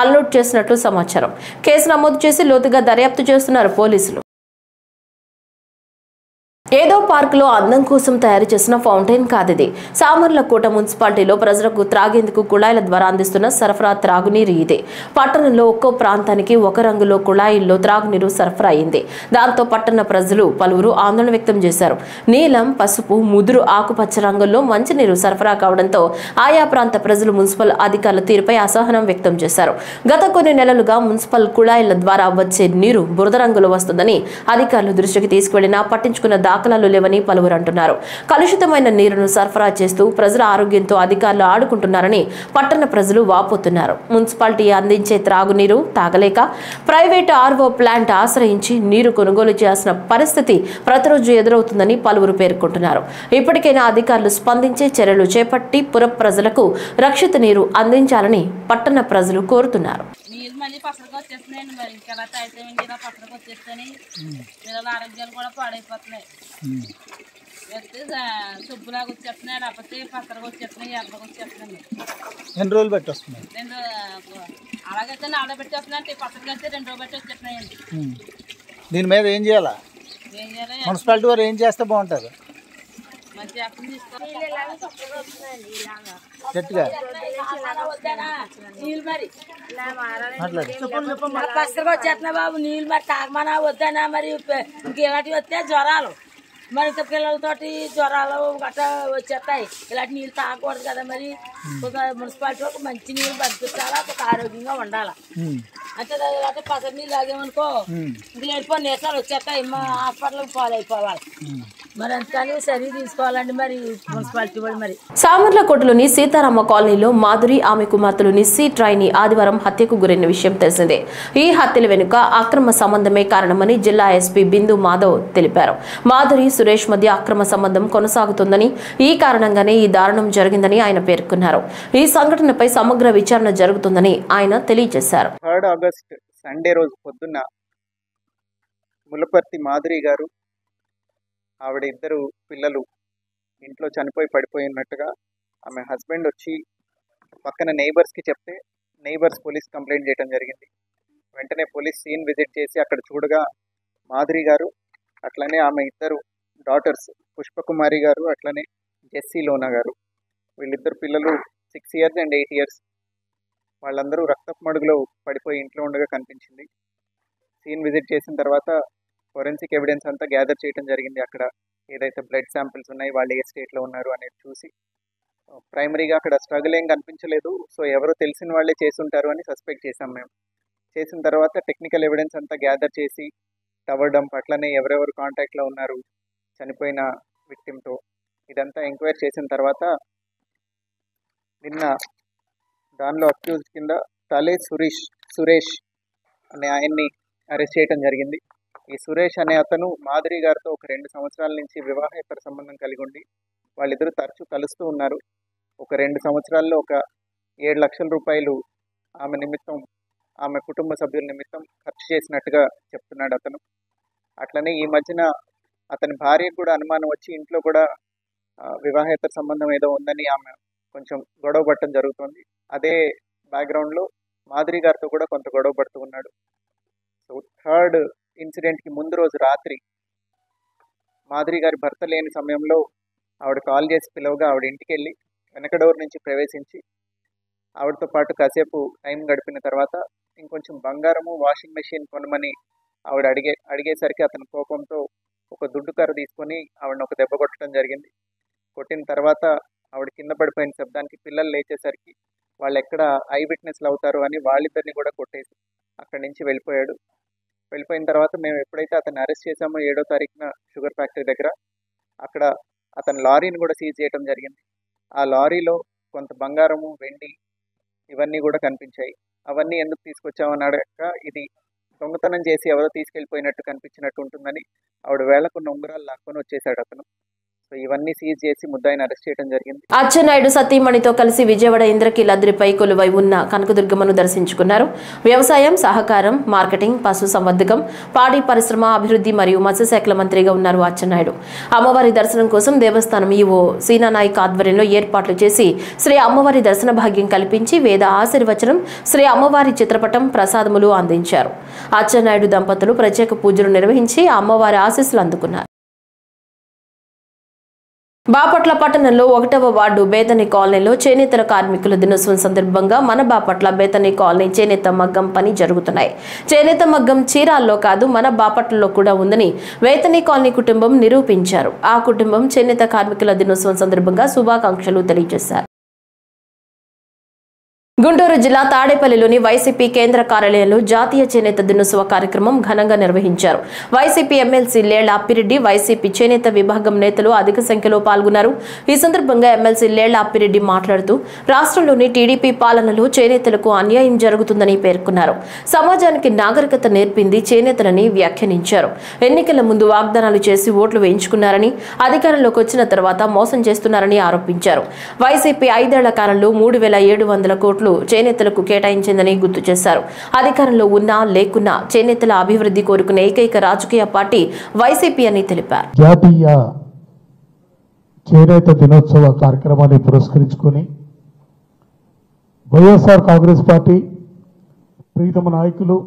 అన్లోడ్ చేసినట్లు సమాచారం. కేసు నమోదు చేసి లోతుగా దర్యాప్తు చేస్తున్నారు పోలీసులు. ఏదో పార్కులో అందం కోసం తయారు చేసిన ఫౌంటైన్ కాదిది. సామర్లకోట మున్సిపాలిటీలో ప్రజలకు త్రాగేందుకు కుళాయిల ద్వారా అందిస్తున్న సరఫరా త్రాగునీరు ఇదే. పట్టణంలో ఒక్కో ప్రాంతానికి ఒక రంగులో కుళాయిల్లో త్రాగునీరు సరఫరా అయింది. దాంతో పట్టణ ప్రజలు పలువురు ఆందోళన వ్యక్తం చేశారు. నీలం, పసుపు, ముదురు ఆకుపచ్చ రంగుల్లో మంచినీరు సరఫరా కావడంతో ఆయా ప్రాంత ప్రజలు మున్సిపల్ అధికారుల తీరుపై అసహనం వ్యక్తం చేశారు. గత కొన్ని నెలలుగా మున్సిపల్ కుళాయిల ద్వారా వచ్చే నీరు బురద రంగులో వస్తుందని అధికారులు దృష్టికి తీసుకువెళ్లినా పట్టించుకున్న దాఖలాలు లేవని పలువురు అంటున్నారు. కలుషితమైన నీరును సరఫరా చేస్తూ ప్రజల ఆరోగ్యంతో అధికారులు ఆడుకుంటున్నారని పట్టణ ప్రజలు వాపోతున్నారు. మున్సిపాలిటీ అందించే త్రాగునీరు తాగలేక ప్రైవేట్ ఆర్ఓ ప్లాంట్ ఆశ్రయించి నీరు కొనుగోలు చేయాల్సిన పరిస్థితి ప్రతిరోజు ఎదురవుతుందని పలువురు పేర్కొంటున్నారు. ఇప్పటికైనా అధికారులు స్పందించే చర్యలు చేపట్టి పుర ప్రజలకు రక్షిత నీరు అందించాలని పట్టణ ప్రజలు కోరుతున్నారు. మళ్ళీ పసరకు వచ్చేస్తున్నాయండి. మరి ఇంకా అయితే ఇలా పసరకు వచ్చేస్తాయి. పిల్లల ఆరోగ్యాలు కూడా పాడైపోతున్నాయి. సుబ్బులాగా వచ్చేస్తున్నాయి, లేకపోతే పసరకు వచ్చేస్తున్నాయి, ఎర్రగా వచ్చేస్తున్నాయి. ఎన్ని రోజులు బట్టి వస్తున్నాయి? అలాగైతే నాలుగు పెట్టి వస్తున్నాయి. పసరకు అయితే 2 రోజులు బట్టి వచ్చేస్తున్నాయండి. దీని మీద ఏం చేయాలా? మున్సిపాలిటీ వారు ఏం చేస్తే బాగుంటుంది? గట్టిగా పసరకు వచ్చేస్తున్నాయి బాబు. నీళ్ళు మరి తాగమనా వద్దనా? మరి ఇంకేమిటి వస్తే జ్వరాలు, మరి పిల్లలతోటి జ్వరాలు గట్రా వచ్చేస్తాయి. ఇలాంటి నీళ్ళు తాగకూడదు కదా. మరి మున్సిపాలిటీ ఒక మంచి నీళ్ళు పంపించాలా, ఒక ఆరోగ్యంగా ఉండాలా. అంటే ఇలాంటి పసరు నీళ్ళు తాగేమనుకో ఇంక వెళ్ళిపోయి నీసాలు వచ్చేస్తాయి. మా హాస్పిటల్కి పాలైపోవాలి. మరి అంతకని సరి తీసుకోవాలండి మరి మున్సిపాలిటీ వాళ్ళు. మరి సామర్లకోటలోని సీతారామ కాలనీలో మాధురి, ఆమె కుమార్తెలు నిస్సీ ట్రైని ఆదివారం హత్యకు గురైన విషయం తెలిసిందే. ఈ హత్యల వెనుక అక్రమ సంబంధమే కారణమని జిల్లా ఎస్పీ బిందు మాధవ్ తెలిపారు. మాధురి, సురేష్ మధ్య అక్రమ సంబంధం కొనసాగుతుందని, ఈ కారణంగానే ఈ దారుణం జరిగిందని ఆయన పేర్కొన్నారు. ఈ సంఘటనపై సమగ్ర విచారణ జరుగుతుందని ఆయన తెలియజేశారు. 3 ఆగస్టు సండే రోజు పొద్దున్న ములపర్తి మాధురి గారు, ఆవిడ 2 పిల్లలు ఇంట్లో చనిపోయి పడిపోయి ఉన్నట్టుగా ఆమె హస్బెండ్ వచ్చి పక్కన నైబర్స్కి చెప్తే నైబర్స్ పోలీస్ కంప్లైంట్ చేయడం జరిగింది. వెంటనే పోలీస్ సీన్ విజిట్ చేసి అక్కడ చూడగా మాధురి గారు, అట్లనే ఆమె 2 డాటర్స్ పుష్పకుమారి గారు, అట్లనే జెస్సీ లోనా గారు, వీళ్ళిద్దరు పిల్లలు 6 years and 8 years, వాళ్ళందరూ రక్తపు మడుగులో పడిపోయి ఇంట్లో ఉండగా కనిపించింది. సీన్ విజిట్ చేసిన తర్వాత ఫోరెన్సిక్ ఎవిడెన్స్ అంతా గ్యాదర్ చేయడం జరిగింది. అక్కడ ఏదైతే బ్లడ్ శాంపిల్స్ ఉన్నాయి, వాళ్ళు ఏ స్టేట్లో ఉన్నారు అనేది చూసి ప్రైమరీగా అక్కడ స్ట్రగుల్ ఏం కనిపించలేదు. సో ఎవరో తెలిసిన వాళ్ళే చేసుంటారు అని సస్పెక్ట్ చేసాం మేము. చేసిన తర్వాత టెక్నికల్ ఎవిడెన్స్ అంతా గ్యాదర్ చేసి టవర్ డంప్, అట్లనే ఎవరెవరు కాంటాక్ట్లో ఉన్నారు చనిపోయిన విక్టిమ్తో, ఇదంతా ఎంక్వైరీ చేసిన తర్వాత నిన్న దానిలో అక్యూజ్ కింద తలే సురేష్ అనే ఆయన్ని అరెస్ట్ చేయడం జరిగింది. ఈ సురేష్ అనే అతను మాధురి గారితో ఒక 2 సంవత్సరాల నుంచి వివాహేతర సంబంధం కలిగి ఉండి వాళ్ళిద్దరూ తరచూ కలుస్తూ ఉన్నారు. ఒక 2 సంవత్సరాల్లో ఒక 7 లక్షల రూపాయలు ఆమె నిమిత్తం, ఆమె కుటుంబ సభ్యుల నిమిత్తం ఖర్చు చేసినట్టుగా చెప్తున్నాడు అతను. అట్లనే ఈ మధ్యన అతని భార్యకు కూడా అనుమానం వచ్చి ఇంట్లో కూడా వివాహేతర సంబంధం ఏదో ఉందని ఆమె కొంచెం గొడవ పడటం జరుగుతుంది. అదే బ్యాక్గ్రౌండ్లో మాధురి గారితో కూడా కొంత గొడవ పడుతూ ఉన్నాడు. సో 3rd ఇన్సిడెంట్కి ముందు రోజు రాత్రి మాధురి గారి భర్త లేని సమయంలో ఆవిడ కాల్ చేసి పిలవగా ఆవిడ ఇంటికి వెళ్ళి వెనక డోర్ నుంచి ప్రవేశించి ఆవిడతో పాటు కాసేపు టైం గడిపిన తర్వాత ఇంకొంచెం బంగారము, వాషింగ్ మెషిన్ కొనమని ఆవిడ అడిగేసరికి అతని కోపంతో ఒక దుడ్డు కర్ర తీసుకొని ఆవిడని ఒక దెబ్బ కొట్టడం జరిగింది. కొట్టిన తర్వాత ఆవిడ కింద పడిపోయిన శబ్దానికి పిల్లలు లేచేసరికి వాళ్ళు ఎక్కడ ఐ విట్నెస్లు అవుతారు అని వాళ్ళిద్దరిని కూడా కొట్టేసి అక్కడి నుంచి వెళ్ళిపోయాడు. వెళ్ళిపోయిన తర్వాత మేము ఎప్పుడైతే అతన్ని అరెస్ట్ చేసామో 7వ తారీఖున షుగర్ ఫ్యాక్టరీ దగ్గర, అక్కడ అతని లారీని కూడా సీజ్ చేయడం జరిగింది. ఆ లారీలో కొంత బంగారము, వెండి ఇవన్నీ కూడా కనిపించాయి. అవన్నీ ఎందుకు తీసుకొచ్చామని అడగక ఇది దొంగతనం చేసి ఎవరో తీసుకెళ్ళిపోయినట్టు కనిపించినట్టు ఉంటుందని ఆవిడ వేళ్లకున్న ఉంగరాలు లాక్కొని వచ్చేసాడు అతను. సో ఇవన్నీ సీజ్ చేసి ముద్దాయిని అరెస్ట్ చేయడం జరిగింది. అచ్చెన్నాయుడు సతీమణితో కలిసి విజయవాడ ఇంద్రకీలాద్రిపై కొలువై ఉన్న కనకదుర్గమ్మను దర్శించుకున్నారు. వ్యవసాయం, సహకారం, మార్కెటింగ్, పశు సంవర్ధకం, పాడి పరిశ్రమ అభివృద్ధి మరియు మత్స్యశాఖల మంత్రిగా ఉన్నారు అచ్చెన్నాయుడు. అమ్మవారి దర్శనం కోసం దేవస్థానం ఈవో సీనానాయక్ ఆధ్వర్యంలో ఏర్పాట్లు చేసి శ్రీ అమ్మవారి దర్శన భాగ్యం కల్పించి వేద ఆశీర్వచనం, శ్రీ అమ్మవారి చిత్రపటం, ప్రసాదములు అందించారు. అచ్చెన్నాయుడు దంపతులు ప్రత్యేక పూజలు నిర్వహించి అమ్మవారి ఆశీస్సులు అందుకున్నారు. బాపట్ల పట్టణంలో 1వ వార్డు బేతని కాలనీలో చేనేతల కార్మికుల దినోత్సవం సందర్భంగా మన బాపట్ల బేతని కాలనీ చేనేత మగ్గం పని జరుగుతున్నాయి. చేనేత మగ్గం చీరాల్లో కాదు మన బాపట్లలో కూడా ఉందని బేతని కాలనీ కుటుంబం నిరూపించారు. ఆ కుటుంబం చేనేత కార్మికుల దినోత్సవం సందర్భంగా శుభాకాంక్షలు తెలియజేశారు. గుంటూరు జిల్లా తాడేపల్లిలోని వైసీపీ కేంద్ర కార్యాలయంలో జాతీయ చేనేత దినోత్సవ కార్యక్రమం ఘనంగా నిర్వహించారు. YCP MLC Lella Appireddy, YCP చేనేత విభాగం నేతలు అధిక సంఖ్యలో పాల్గొన్నారు. ఈ సందర్భంగా ఎమ్మెల్సీ లేళ్ల అప్పిరెడ్డి మాట్లాడుతూ రాష్ట్రంలోని టీడీపీ పాలనలో చేనేతలకు అన్యాయం జరుగుతుందని పేర్కొన్నారు. సమాజానికి నాగరికత నేర్పింది చేనేతలని వ్యాఖ్యానించారు. ఎన్నికల ముందు వాగ్దానాలు చేసి ఓట్లు వేయించుకున్నారని, అధికారంలోకి వచ్చిన తర్వాత మోసం చేస్తున్నారని ఆరోపించారు. వైసీపీ 5 ఏళ్ల కాలంలో 3,700 కోట్లు చేనేతలకు కేటాయించిందని గుర్తు చేశారు. అధికారంలో ఉన్నా లేకున్నా చేనేతల అభివృద్ధి కోరుకునే ఏకైక రాజకీయ పార్టీ వైసీపీ అని తెలిపారు. జాతీయ చేనేత దినోత్సవ కార్యక్రమాన్ని పురస్కరించుకొని వైఎస్ఆర్ కాంగ్రెస్ పార్టీ ప్రీతమ నాయకులు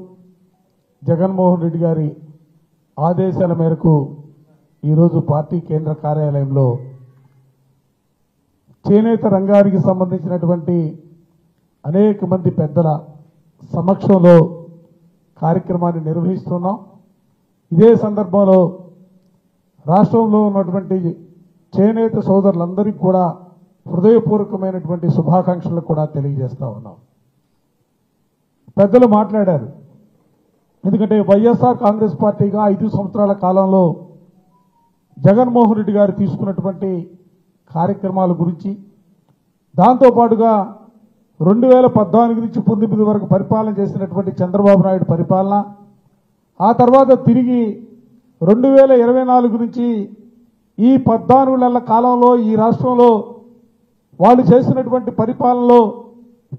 జగన్మోహన్ రెడ్డి గారి ఆదేశాల మేరకు ఈరోజు పార్టీ కేంద్ర కార్యాలయంలో చేనేత రంగానికి సంబంధించినటువంటి అనేక మంది పెద్దల సమక్షంలో కార్యక్రమాన్ని నిర్వహిస్తున్నాం. ఇదే సందర్భంలో రాష్ట్రంలో ఉన్నటువంటి చేనేత సోదరులందరికీ కూడా హృదయపూర్వకమైనటువంటి శుభాకాంక్షలు కూడా తెలియజేస్తా ఉన్నాం. పెద్దలు మాట్లాడారు. ఎందుకంటే వైఎస్ఆర్ కాంగ్రెస్ పార్టీగా 5 సంవత్సరాల కాలంలో జగన్మోహన్ రెడ్డి గారు తీసుకున్నటువంటి కార్యక్రమాల గురించి, దాంతోపాటుగా 2014 నుంచి 19 వరకు పరిపాలన చేసినటువంటి చంద్రబాబు నాయుడు పరిపాలన, ఆ తర్వాత తిరిగి 2024 నుంచి ఈ 14 నెలల కాలంలో ఈ రాష్ట్రంలో వాళ్ళు చేసినటువంటి పరిపాలనలో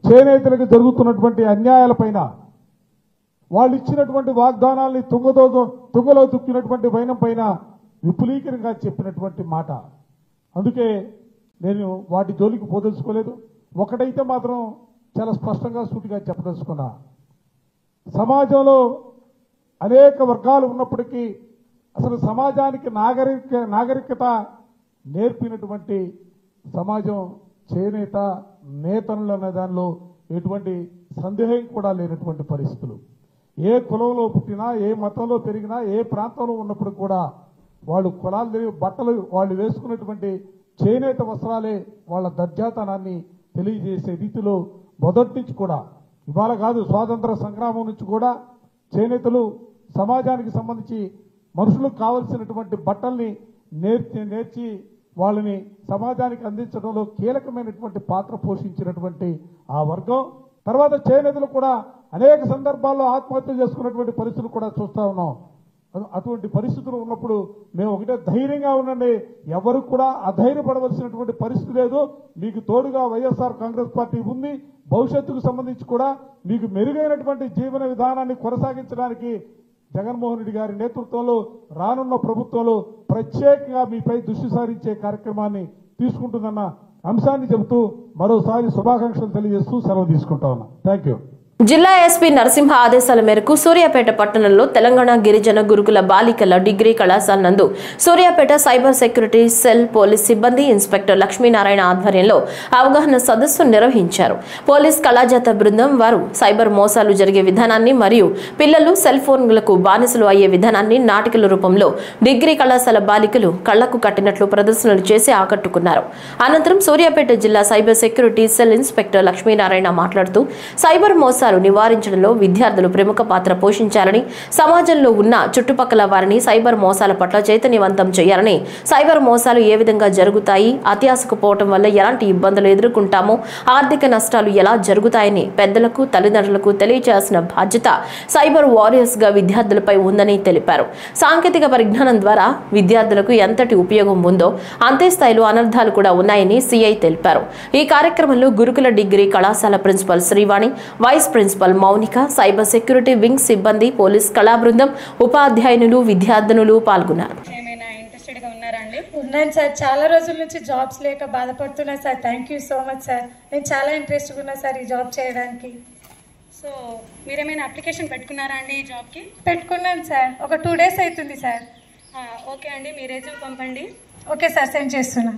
చేనేతలకు జరుగుతున్నటువంటి అన్యాయాలపైన, వాళ్ళు ఇచ్చినటువంటి వాగ్దానాల్ని తుంగలో తుక్కినటువంటి వైనం పైన విపులీకరంగా చెప్పినటువంటి మాట. అందుకే నేను వాటి జోలికి పోదలుచుకోలేదు. ఒకటైతే మాత్రం చాలా స్పష్టంగా సూటిగా చెప్పదలుచుకున్నా, సమాజంలో అనేక వర్గాలు ఉన్నప్పటికీ అసలు సమాజానికి నాగరికత నేర్పినటువంటి సమాజం చేనేత నేతలు అనే దానిలో ఎటువంటి సందేహం కూడా లేనటువంటి పరిస్థితులు. ఏ కులంలో పుట్టినా, ఏ మతంలో పెరిగినా, ఏ ప్రాంతంలో ఉన్నప్పుడు కూడా వాళ్ళు కులాలు బట్టలు వాళ్ళు వేసుకున్నటువంటి చేనేత వస్త్రాలే వాళ్ళ దర్జాతనాన్ని తెలియజేసే రీతిలో మొదటి నుంచి కూడా, ఇవాళ కాదు స్వాతంత్ర సంగ్రామం నుంచి కూడా చేనేతలు సమాజానికి సంబంధించి మనుషులకు కావలసినటువంటి బట్టల్ని నేర్చి వాళ్ళని సమాజానికి అందించడంలో కీలకమైనటువంటి పాత్ర పోషించినటువంటి ఆ వర్గం. తర్వాత చేనేతలు కూడా అనేక సందర్భాల్లో ఆత్మహత్యలు చేసుకున్నటువంటి పరిస్థితులు కూడా చూస్తా ఉన్నాం. అటువంటి పరిస్థితులు ఉన్నప్పుడు మేము ఒకటే ధైర్యంగా ఉండండి, ఎవరు కూడా అధైర్యపడవలసినటువంటి పరిస్థితి లేదు. మీకు తోడుగా వైఎస్ఆర్ కాంగ్రెస్ పార్టీ ఉంది. భవిష్యత్తుకు సంబంధించి కూడా మీకు మెరుగైనటువంటి జీవన విధానాన్ని కొనసాగించడానికి జగన్మోహన్ రెడ్డి గారి నేతృత్వంలో రానున్న ప్రభుత్వంలో ప్రత్యేకంగా మీపై దృష్టి సారించే కార్యక్రమాన్ని తీసుకుంటుందన్న అంశాన్ని చెబుతూ మరోసారి శుభాకాంక్షలు తెలియజేస్తూ సెలవు తీసుకుంటా ఉన్నా. Thank you. జిల్లా ఎస్పీ నరసింహ ఆదేశాల మేరకు సూర్యాపేట పట్టణంలో తెలంగాణ గిరిజన గురుకుల బాలికల డిగ్రీ కళాశాల నందు Suryapet cyber security cell police సిబ్బంది ఇన్స్పెక్టర్ లక్ష్మీనారాయణ ఆధ్వర్యంలో అవగాహన సదస్సు నిర్వహించారు. పోలీస్ కళాజాత బృందం వారు సైబర్ మోసాలు జరిగే విధానాన్ని మరియు పిల్లలు సెల్ ఫోన్లకు బానిసలు అయ్యే విధానాన్ని నాటికల రూపంలో డిగ్రీ కళాశాల బాలికలు కళ్లకు కట్టినట్లు ప్రదర్శనలు చేసి ఆకట్టుకున్నారు. అనంతరం సూర్యాపేట జిల్లా cyber security cell inspector Lakshminarayana మాట్లాడుతూ సైబర్ మోసాలు నివారించడంలో విద్యార్థులు ప్రముఖ పాత్ర పోషించాలని, సమాజంలో ఉన్న చుట్టుపక్కల వారిని సైబర్ మోసాల పట్ల చైతన్యవంతం చేయాలని, సైబర్ మోసాలు ఏ విధంగా జరుగుతాయి, అత్యాశకు పోవటం వల్ల ఎలాంటి ఇబ్బందులు ఎదుర్కొంటామో, ఆర్థిక నష్టాలు ఎలా జరుగుతాయని పెద్దలకు తల్లిదండ్రులకు తెలియజేయాల్సిన బాధ్యత సైబర్ వారియర్స్ గా విద్యార్థులపై ఉందని తెలిపారు. సాంకేతిక పరిజ్ఞానం ద్వారా విద్యార్థులకు ఎంతటి ఉపయోగం ఉందో అంతే స్థాయిలో అనర్థాలు కూడా ఉన్నాయని సిఐ తెలిపారు. ఈ కార్యక్రమంలో గురుకుల డిగ్రీ కళాశాల principal Srivani, vice principal Mounika, cyber security wing సిబ్బంది, పోలీస్ కళా బృందం, ఉపాధ్యాయునులు, విద్యార్థినులు పాల్గొన్నారు. ఉన్నాను సార్, చాలా రోజుల నుంచి జాబ్స్ లేక బాధపడుతున్నా sir. Thank you so much sir. నేను చాలా ఇంట్రెస్ట్గా ఉన్నా సార్ ఈ జాబ్ చేయడానికి. సో మీరేమైనా అప్లికేషన్ పెట్టుకున్నారా అండి ఈ జాబ్కి? పెట్టుకున్నాను సార్, ఒక 2 days అవుతుంది సార్. ఓకే అండి, మీ రెజ్యూమ్ పంపండి. ఓకే సార్, సెండ్ చేస్తున్నా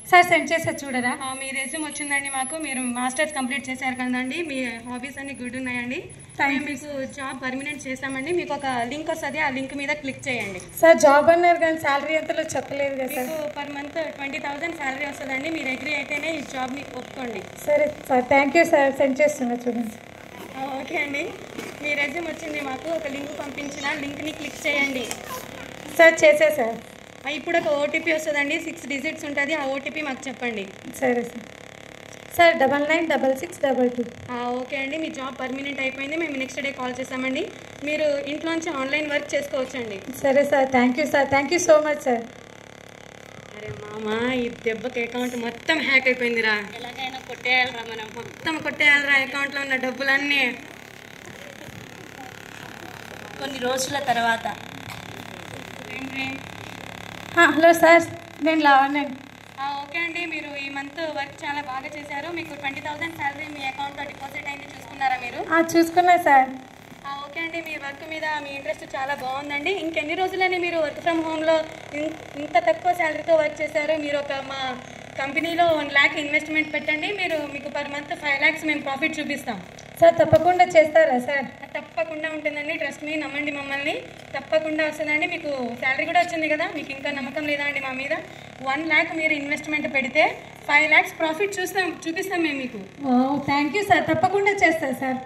సార్. సెండ్ చేస్తే చూడరా? మీ రెజ్యూమ్ వచ్చిందండి మాకు. మీరు మాస్టర్స్ కంప్లీట్ చేశారు కదండి, మీ హాబీస్ అన్ని గుడ్ ఉన్నాయండి. మేము మీకు జాబ్ పర్మనెంట్ చేస్తామండి. మీకు ఒక లింక్ వస్తుంది, ఆ లింక్ మీద క్లిక్ చేయండి. సార్ జాబ్ అన్నారు కానీ శాలరీ ఎంతలో చెప్పలేదు కదా సార్. మీకు పర్ మంత్ 20,000 శాలరీ వస్తుందండి. మీరు అగ్రీ అయితేనే ఈ జాబ్ని ఒప్పుకోండి. సరే sir, thank you sir. Send చేస్తున్నా చూడండి. ఓకే అండి, మీ రెజ్యూమ్ వచ్చింది మాకు. ఒక లింక్ పంపించిన లింక్ని క్లిక్ చేయండి. సార్ చేసే సార్. ఇప్పుడు ఒక ఓటీపీ వస్తుందండి, 6 డిజిట్స్ ఉంటుంది. ఆ ఓటీపీ మాకు చెప్పండి. సరే సార్. సార్ 996622. ఓకే అండి, మీ జాబ్ పర్మనెంట్ అయిపోయింది. మేము నెక్స్ట్ డే కాల్ చేస్తామండి. మీరు ఇంట్లోంచి ఆన్లైన్ వర్క్ చేసుకోవచ్చండి. సరే sir, thank you sir. Thank you so much sir. అరే మామా, ఈ దెబ్బకి అకౌంట్ మొత్తం హ్యాక్ అయిపోయిందిరా. ఎలాగైనా కొట్టేయాలరా, మనం మొత్తం కొట్టేయాలరా అకౌంట్లో ఉన్న డబ్బులన్నీ. కొన్ని రోజుల తర్వాత. హలో సార్, నేను లావణ్య. ఓకే అండి, మీరు ఈ మంత్ వర్క్ చాలా బాగా చేశారు. మీకు 20,000 శాలరీ మీ అకౌంట్లో డిపాజిట్ అయింది. చూసుకున్నారా మీరు? చూసుకున్నా సార్. ఓకే అండి, మీ వర్క్ మీద మీ ఇంట్రెస్ట్ చాలా బాగుందండి. ఇంకెన్ని రోజులని మీరు వర్క్ ఫ్రమ్ హోమ్లో ఇంత తక్కువ శాలరీతో వర్క్ చేశారు? మీరు మా కంపెనీలో 1 lakh ఇన్వెస్ట్మెంట్ పెట్టండి. మీకు పర్ మంత్ 5 lakhs మేము ప్రాఫిట్ చూపిస్తాం. సార్ తప్పకుండా చేస్తారా సార్? తప్పకుండా ఉంటుందండి, ట్రస్ట్ మీ, నమ్మండి మమ్మల్ని. తప్పకుండా వస్తుందండి. మీకు శాలరీ కూడా వచ్చింది కదా, మీకు ఇంకా నమ్మకం లేదా అండి మా మీద? 1 lakh మీరు ఇన్వెస్ట్మెంట్ పెడితే 5 lakhs ప్రాఫిట్ చూపిస్తాం మేము మీకు. థ్యాంక్ యూ సార్, తప్పకుండా చేస్తా సార్.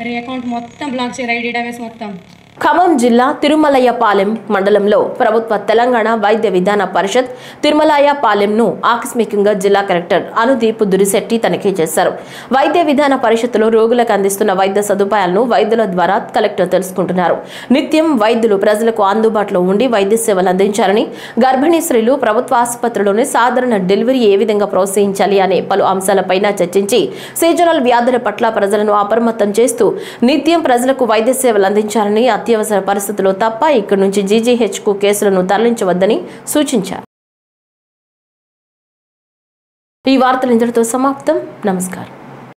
మరి అకౌంట్ మొత్తం బ్లాక్ చేయాలి, డేటాబేస్ మొత్తం. ఖమ్మం జిల్లా తిరుమలయ్యపాలెం మండలంలో ప్రభుత్వ తెలంగాణ వైద్య విధాన పరిషత్ తిరుమలయ్యపాలెంను ఆకస్మికంగా జిల్లా కలెక్టర్ అనుదీప్ దురిశెట్టి తనిఖీ చేశారు. వైద్య విధాన పరిషత్తులో రోగులకు అందిస్తున్న వైద్య సదుపాయాలను వైద్యుల ద్వారా కలెక్టర్ తెలుసుకుంటున్నారు. నిత్యం వైద్యులు ప్రజలకు అందుబాటులో ఉండి వైద్య సేవలు అందించాలని, గర్భిణీ స్త్రీలు ప్రభుత్వ ఆసుపత్రిలోని సాధారణ డెలివరీ ఏ విధంగా ప్రోత్సహించాలి అనే పలు అంశాలపైన చర్చించి సీజనల్ వ్యాధుల పట్ల ప్రజలను అప్రమత్తం చేస్తూ నిత్యం ప్రజలకు వైద్య సేవలు అందించాలని, అత్యవసర పరిస్థితుల్లో తప్ప ఇక్కడి నుంచి జీజీహెచ్కు కేసులను తరలించవద్దని సూచించారు. ఈ వార్తలు ఇంతటితో సమాప్తం. నమస్కారం.